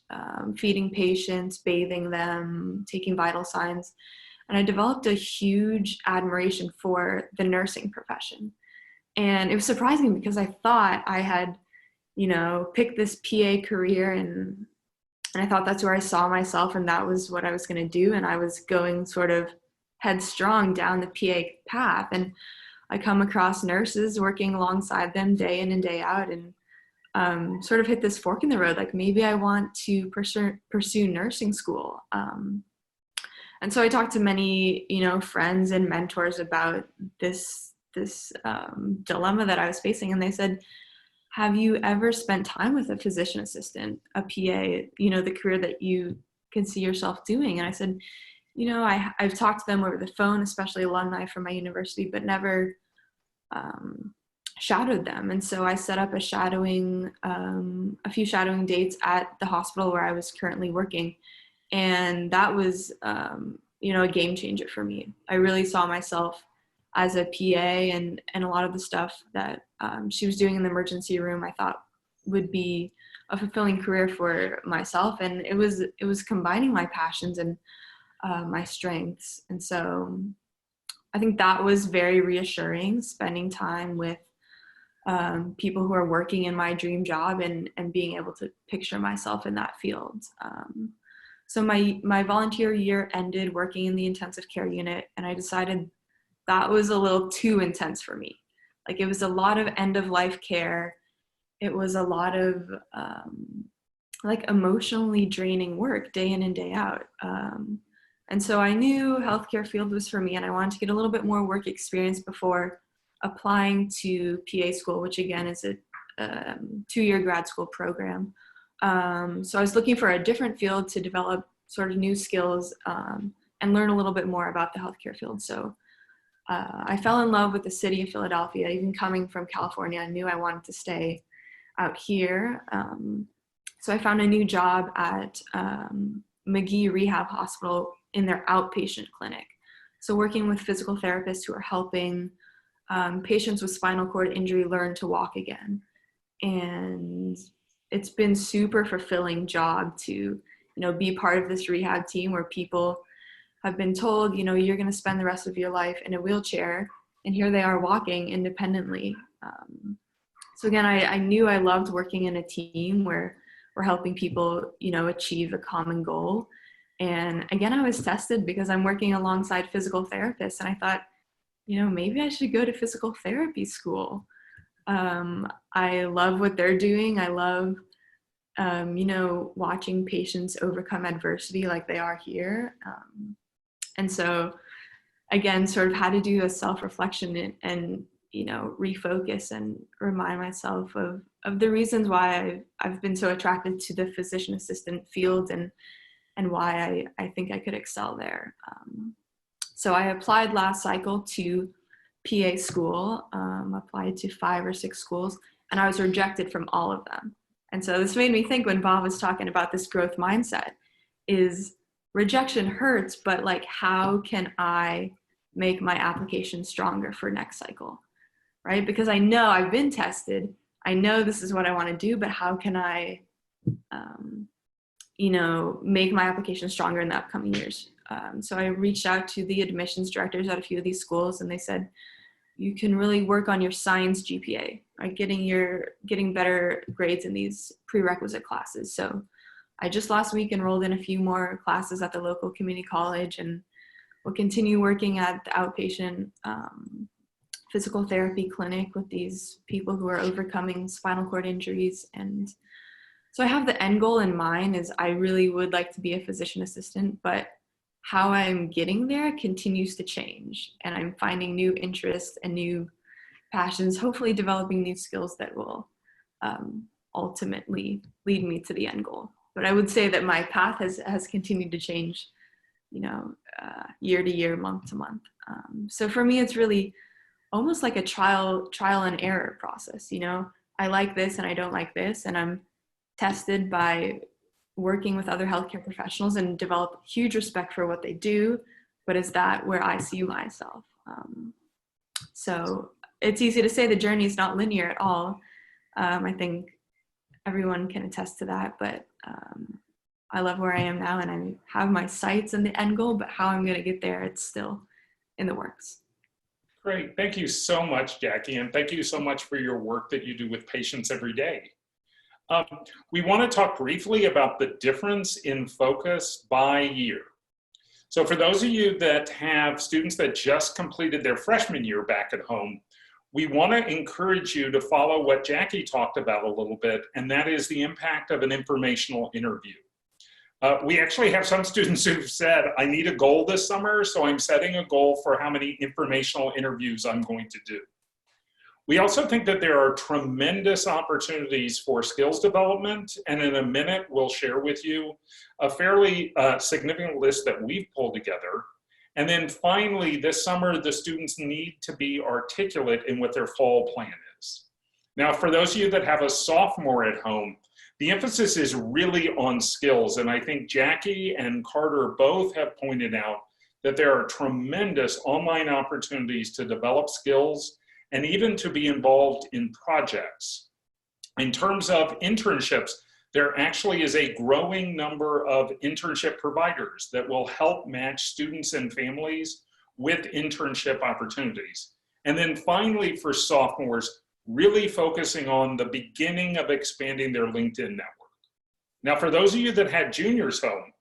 S5: feeding patients, bathing them, taking vital signs. And I developed a huge admiration for the nursing profession. And it was surprising because I thought I had, picked this PA career and I thought that's where I saw myself and that was what I was going to do. And I was going sort of headstrong down the PA path. And I come across nurses working alongside them day in and day out and sort of hit this fork in the road. Like maybe I want to pursue nursing school. And so I talked to many, friends and mentors about this dilemma that I was facing. And they said, have you ever spent time with a physician assistant, a PA, the career that you can see yourself doing? And I said, I've talked to them over the phone, especially alumni from my university, but never shadowed them. And so I set up a few shadowing dates at the hospital where I was currently working. And that was, a game changer for me. I really saw myself as a PA and a lot of the stuff that she was doing in the emergency room, I thought would be a fulfilling career for myself. And it was combining my passions and my strengths. And so I think that was very reassuring, spending time with people who are working in my dream job and being able to picture myself in that field. So my volunteer year ended working in the intensive care unit, and I decided that was a little too intense for me. Like it was a lot of end of life care. It was a lot of emotionally draining work day in and day out. And so I knew healthcare field was for me, and I wanted to get a little bit more work experience before applying to PA school, which again is a 2-year grad school program. So I was looking for a different field to develop sort of new skills and learn a little bit more about the healthcare field. So I fell in love with the city of Philadelphia. Even coming from California, I knew I wanted to stay out here. So I found a new job at McGee Rehab Hospital in their outpatient clinic. So working with physical therapists who are helping patients with spinal cord injury learn to walk again. And it's been super fulfilling job to, be part of this rehab team where people have been told, you're going to spend the rest of your life in a wheelchair, and here they are walking independently. So again, I knew I loved working in a team where we're helping people, achieve a common goal. And again, I was tested because I'm working alongside physical therapists, and I thought, maybe I should go to physical therapy school. I love what they're doing. I love, watching patients overcome adversity like they are here. And so again, sort of had to do a self-reflection and refocus and remind myself of the reasons why I've been so attracted to the physician assistant field and and why I think I could excel there. So I applied last cycle to PA school, applied to 5 or 6 schools, and I was rejected from all of them. And so this made me think, when Bob was talking about this growth mindset, is rejection hurts, but like, how can I make my application stronger for next cycle, right? Because I know I've been tested, I know this is what I want to do, but how can I, make my application stronger in the upcoming years? So I reached out to the admissions directors at a few of these schools, and they said, you can really work on your science GPA, right? Getting better grades in these prerequisite classes. So I just last week enrolled in a few more classes at the local community college, and will continue working at the outpatient physical therapy clinic with these people who are overcoming spinal cord injuries. And so I have the end goal in mind, is I really would like to be a physician assistant, but how I'm getting there continues to change, and I'm finding new interests and new passions, hopefully developing new skills that will ultimately lead me to the end goal. But I would say that my path has continued to change, year to year, month to month. So for me, it's really almost like a trial and error process. I like this and I don't like this, and I'm tested by working with other healthcare professionals and develop huge respect for what they do, but is that where I see myself? So it's easy to say the journey is not linear at all. I think everyone can attest to that, but I love where I am now, and I have my sights and the end goal, but how I'm going to get there, it's still in the works.
S1: Great. Thank you so much, Jackie, and thank you so much for your work that you do with patients every day. We want to talk briefly about the difference in focus by year. So for those of you that have students that just completed their freshman year back at home, we want to encourage you to follow what Jackie talked about a little bit, and that is the impact of an informational interview. We actually have some students who've said, I need a goal this summer, so I'm setting a goal for how many informational interviews I'm going to do. We also think that there are tremendous opportunities for skills development, and in a minute, we'll share with you a fairly significant list that we've pulled together. And then finally, this summer, the students need to be articulate in what their fall plan is. Now, for those of you that have a sophomore at home, the emphasis is really on skills, and I think Jackie and Carter both have pointed out that there are tremendous online opportunities to develop skills and even to be involved in projects. In terms of internships, there actually is a growing number of internship providers that will help match students and families with internship opportunities. And then finally, for sophomores, really focusing on the beginning of expanding their LinkedIn network. Now, for those of you that had juniors home,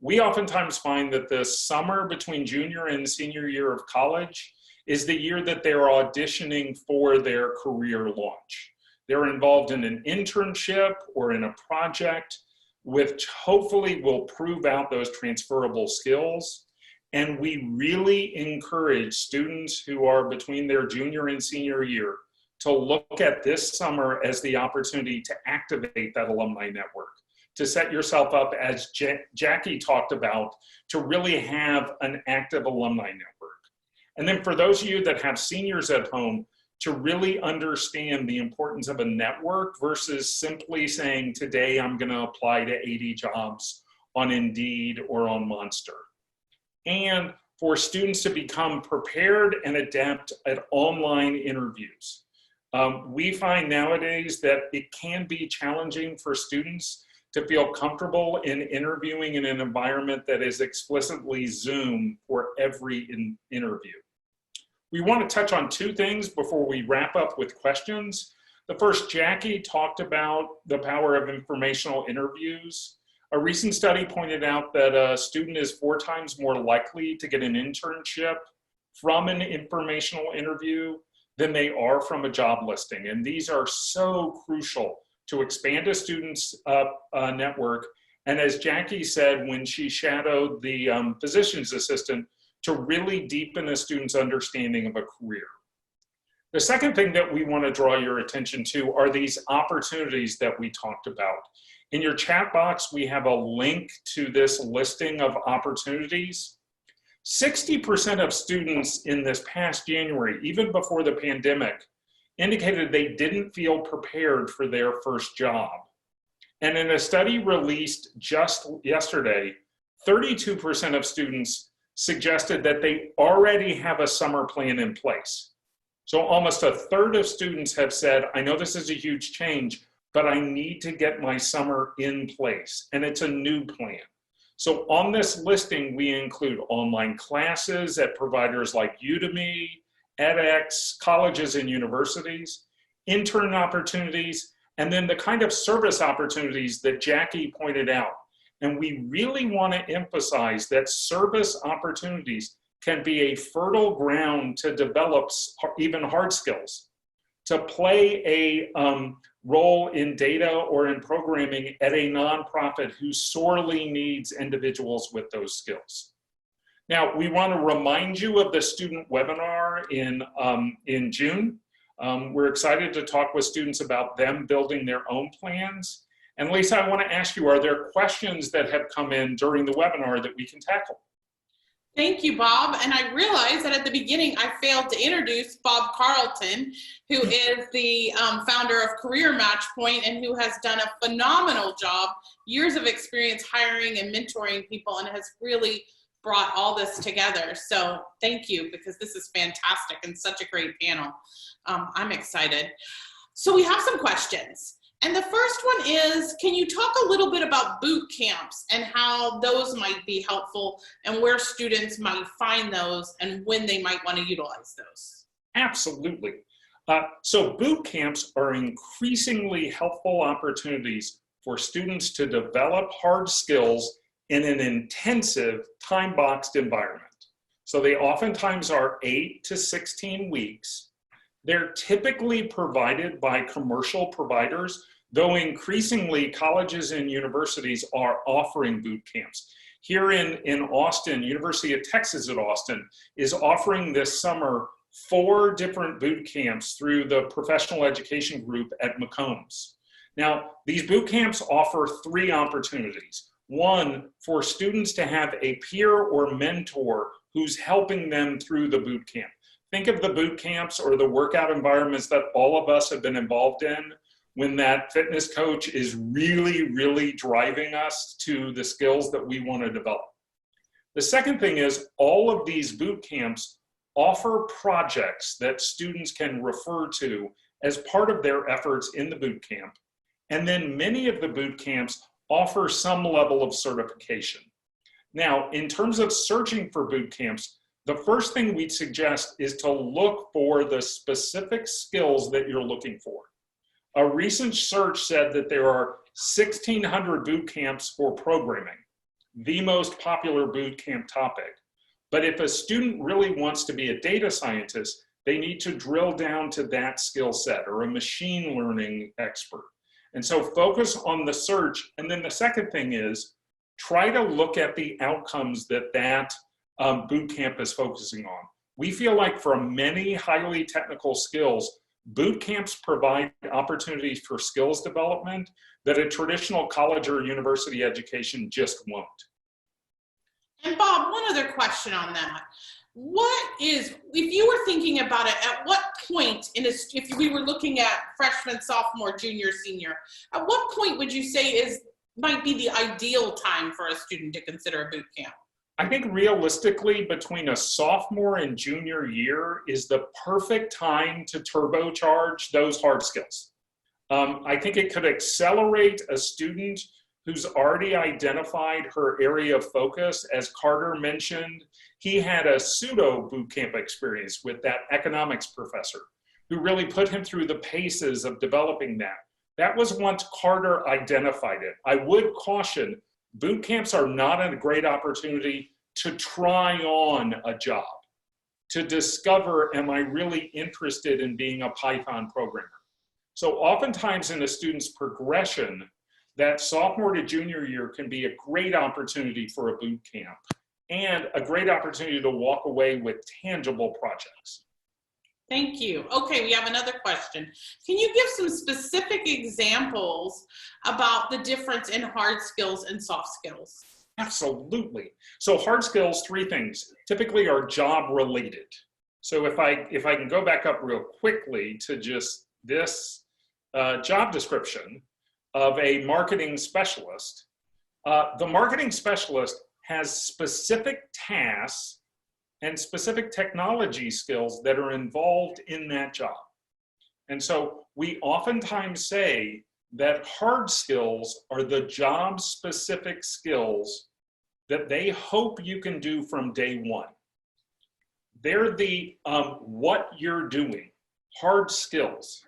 S1: we oftentimes find that the summer between junior and senior year of college is the year that they're auditioning for their career launch. They're involved in an internship or in a project which hopefully will prove out those transferable skills. And we really encourage students who are between their junior and senior year to look at this summer as the opportunity to activate that alumni network, to set yourself up, as Jackie talked about, to really have an active alumni network. And then for those of you that have seniors at home, to really understand the importance of a network versus simply saying, today I'm going to apply to 80 jobs on Indeed or on Monster. And for students to become prepared and adept at online interviews. We find nowadays that it can be challenging for students to feel comfortable in interviewing in an environment that is explicitly Zoom for every interview. We want to touch on 2 things before we wrap up with questions. The first, Jackie talked about the power of informational interviews. A recent study pointed out that a student is 4 times more likely to get an internship from an informational interview than they are from a job listing. And these are so crucial to expand a student's network. And as Jackie said, when she shadowed the physician's assistant, to really deepen a student's understanding of a career. The second thing that we want to draw your attention to are these opportunities that we talked about. In your chat box, we have a link to this listing of opportunities. 60% of students in this past January, even before the pandemic, indicated they didn't feel prepared for their first job. And in a study released just yesterday, 32% of students suggested that they already have a summer plan in place. So almost a third of students have said, I know this is a huge change, but I need to get my summer in place, and it's a new plan. So on this listing, we include online classes at providers like Udemy, edX, colleges and universities, intern opportunities, and then the kind of service opportunities that Jackie pointed out. And we really want to emphasize that service opportunities can be a fertile ground to develop even hard skills, to play a role in data or in programming at a nonprofit who sorely needs individuals with those skills. Now, we want to remind you of the student webinar in June. We're excited to talk with students about them building their own plans. And Lisa, I want to ask you, are there questions that have come in during the webinar that we can tackle?
S2: Thank you, Bob. And I realized that at the beginning, I failed to introduce Bob Carlton, who is the founder of Career Matchpoint and who has done a phenomenal job, years of experience hiring and mentoring people, and has really brought all this together. So thank you, because this is fantastic and such a great panel. I'm excited. So we have some questions. And the first one is, can you talk a little bit about boot camps and how those might be helpful and where students might find those and when they might want to utilize those?
S1: Absolutely. So boot camps are increasingly helpful opportunities for students to develop hard skills in an intensive time-boxed environment. So they oftentimes are 8 to 16 weeks. They're typically provided by commercial providers, though increasingly colleges and universities are offering boot camps. Here in Austin, University of Texas at Austin is offering this summer 4 different boot camps through the professional education group at McCombs. Now, these boot camps offer 3 opportunities. One, for students to have a peer or mentor who's helping them through the boot camp. Think of the boot camps or the workout environments that all of us have been involved in when that fitness coach is really, really driving us to the skills that we want to develop. The second thing is all of these boot camps offer projects that students can refer to as part of their efforts in the boot camp. And then many of the boot camps offer some level of certification. Now, in terms of searching for boot camps, the first thing we'd suggest is to look for the specific skills that you're looking for. A recent search said that there are 1,600 boot camps for programming, the most popular boot camp topic. But if a student really wants to be a data scientist, they need to drill down to that skill set, or a machine learning expert. And so focus on the search. And then the second thing is try to look at the outcomes that boot camp is focusing on. We feel like for many highly technical skills, boot camps provide opportunities for skills development that a traditional college or university education just won't.
S2: And Bob, one other question on that. If you were thinking about it, at what point, if we were looking at freshman, sophomore, junior, senior, at what point would you say might be the ideal time for a student to consider a boot camp?
S1: I think realistically, between a sophomore and junior year is the perfect time to turbocharge those hard skills. I think it could accelerate a student who's already identified her area of focus. As Carter mentioned, he had a pseudo boot camp experience with that economics professor who really put him through the paces of developing that. That was once Carter identified it. I would caution, boot camps are not a great opportunity to try on a job, to discover, am I really interested in being a Python programmer? So oftentimes in a student's progression, that sophomore to junior year can be a great opportunity for a boot camp and a great opportunity to walk away with tangible projects.
S2: Thank you. Okay, we have another question. Can you give some specific examples about the difference in hard skills and soft skills?
S1: Absolutely. So hard skills, three things, typically are job related. So if I can go back up real quickly to just this job description of a marketing specialist, the marketing specialist has specific tasks and specific technology skills that are involved in that job. And so we oftentimes say that hard skills are the job-specific skills that they hope you can do from day one. They're the what you're doing, hard skills.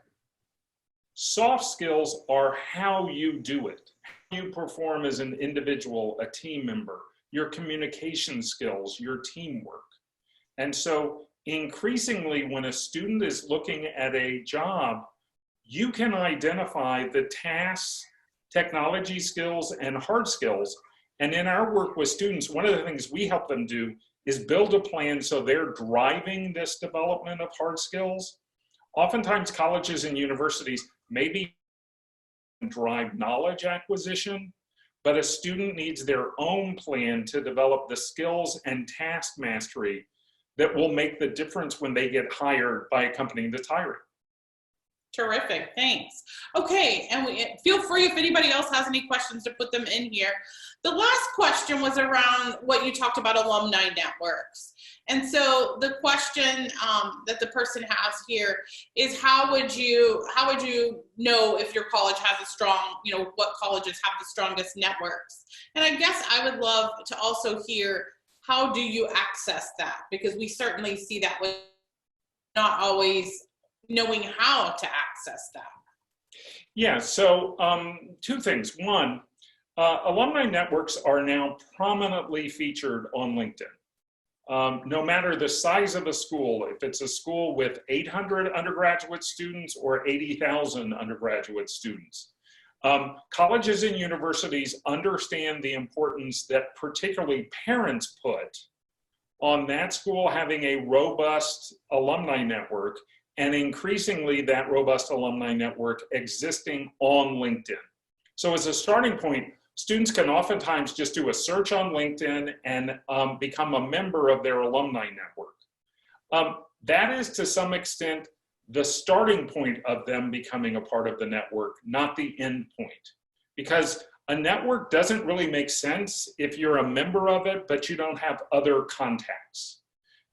S1: Soft skills are how you do it, how you perform as an individual, a team member, your communication skills, your teamwork. And so increasingly, when a student is looking at a job, you can identify the tasks, technology skills, and hard skills. And in our work with students, one of the things we help them do is build a plan so they're driving this development of hard skills. Oftentimes, colleges and universities maybe drive knowledge acquisition, but a student needs their own plan to develop the skills and task mastery that will make the difference when they get hired by a company that's hiring.
S2: Terrific, thanks. Okay, and feel free if anybody else has any questions to put them in here. The last question was around what you talked about, alumni networks. And so the question that the person has here is how would you know if your college has a strong, what colleges have the strongest networks? And I guess I would love to also hear, how do you access that? Because we certainly see that with not always knowing how to access that.
S1: Yeah, so two things. One, alumni networks are now prominently featured on LinkedIn. No matter the size of a school, if it's a school with 800 undergraduate students or 80,000 undergraduate students, colleges and universities understand the importance that particularly parents put on that school having a robust alumni network, and increasingly that robust alumni network existing on LinkedIn. So as a starting point, students can oftentimes just do a search on LinkedIn and become a member of their alumni network. That is to some extent the starting point of them becoming a part of the network, not the end point. Because a network doesn't really make sense if you're a member of it, but you don't have other contacts.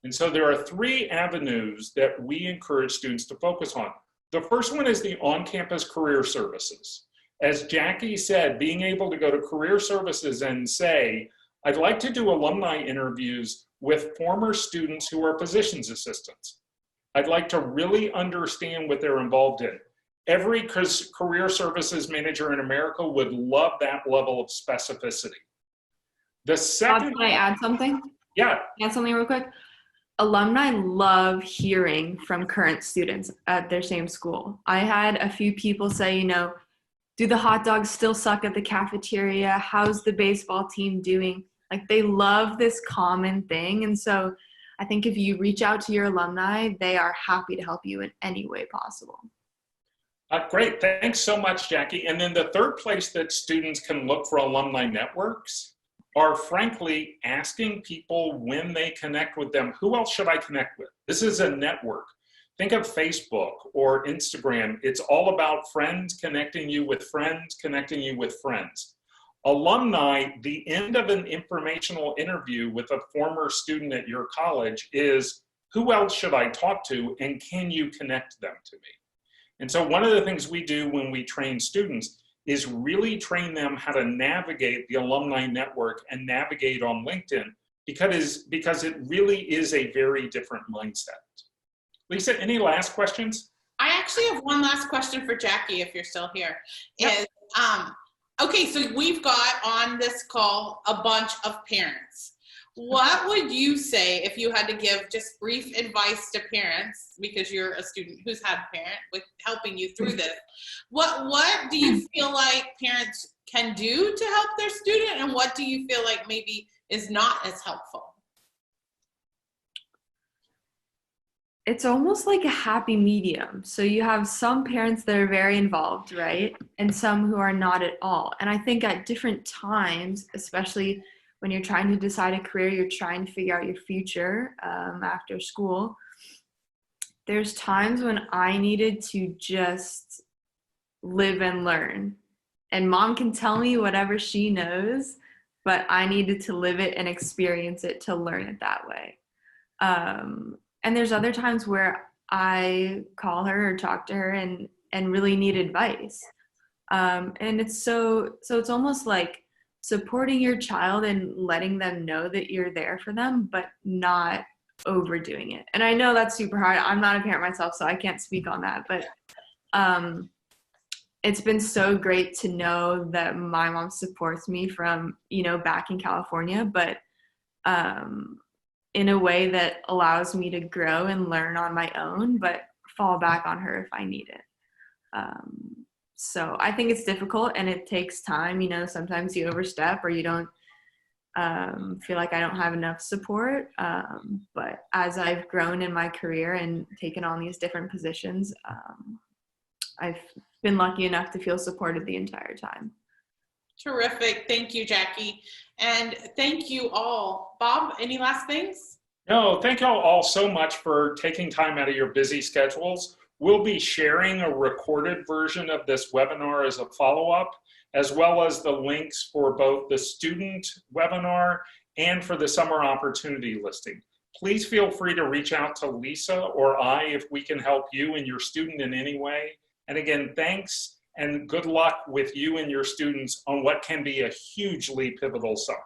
S1: And so there are three avenues that we encourage students to focus on. The first one is the on-campus career services. As Jackie said, being able to go to career services and say, I'd like to do alumni interviews with former students who are positions assistants. I'd like to really understand what they're involved in. Every career services manager in America would love that level of specificity. The second—
S5: Can I add something?
S1: Yeah.
S5: Add something real quick. Alumni love hearing from current students at their same school. I had a few people say, do the hot dogs still suck at the cafeteria? How's the baseball team doing? Like, they love this common thing. And so I think if you reach out to your alumni, they are happy to help you in any way possible.
S1: Great, thanks so much, Jackie. And then the third place that students can look for alumni networks are frankly asking people when they connect with them, who else should I connect with? This is a network. Think of Facebook or Instagram. It's all about friends connecting you with friends, connecting you with friends. Alumni, the end of an informational interview with a former student at your college is, who else should I talk to and can you connect them to me? And so one of the things we do when we train students is really train them how to navigate the alumni network and navigate on LinkedIn because it really is a very different mindset. Lisa, any last questions?
S2: I actually have one last question for Jackie, if you're still here.
S1: Yep.
S2: Okay, so we've got on this call a bunch of parents. What would you say if you had to give just brief advice to parents, because you're a student who's had a parent with helping you through this? What do you feel like parents can do to help their student, and what do you feel like maybe is not as helpful?
S5: it's almost like a happy medium. So you have some parents that are very involved, right? And some who are not at all. And I think at different times, especially when you're trying to decide a career, you're trying to figure out your future after school, there's times when I needed to just live and learn. And mom can tell me whatever she knows, but I needed to live it and experience it to learn it that way. And there's other times where I call her or talk to her and really need advice. And it's it's almost like supporting your child and letting them know that you're there for them, but not overdoing it. And I know that's super hard. I'm not a parent myself, so I can't speak on that, but it's been so great to know that my mom supports me from, back in California, but in a way that allows me to grow and learn on my own, but fall back on her if I need it. So I think it's difficult and it takes time. Sometimes you overstep or you don't feel like I don't have enough support. But as I've grown in my career and taken on these different positions, I've been lucky enough to feel supported the entire time.
S2: Terrific. Thank you, Jackie. And thank you all. Bob, any last things?
S1: No, thank you all so much for taking time out of your busy schedules. We'll be sharing a recorded version of this webinar as a follow-up, as well as the links for both the student webinar and for the summer opportunity listing. Please feel free to reach out to Lisa or I if we can help you and your student in any way. And again, thanks and good luck with you and your students on what can be a hugely pivotal summer.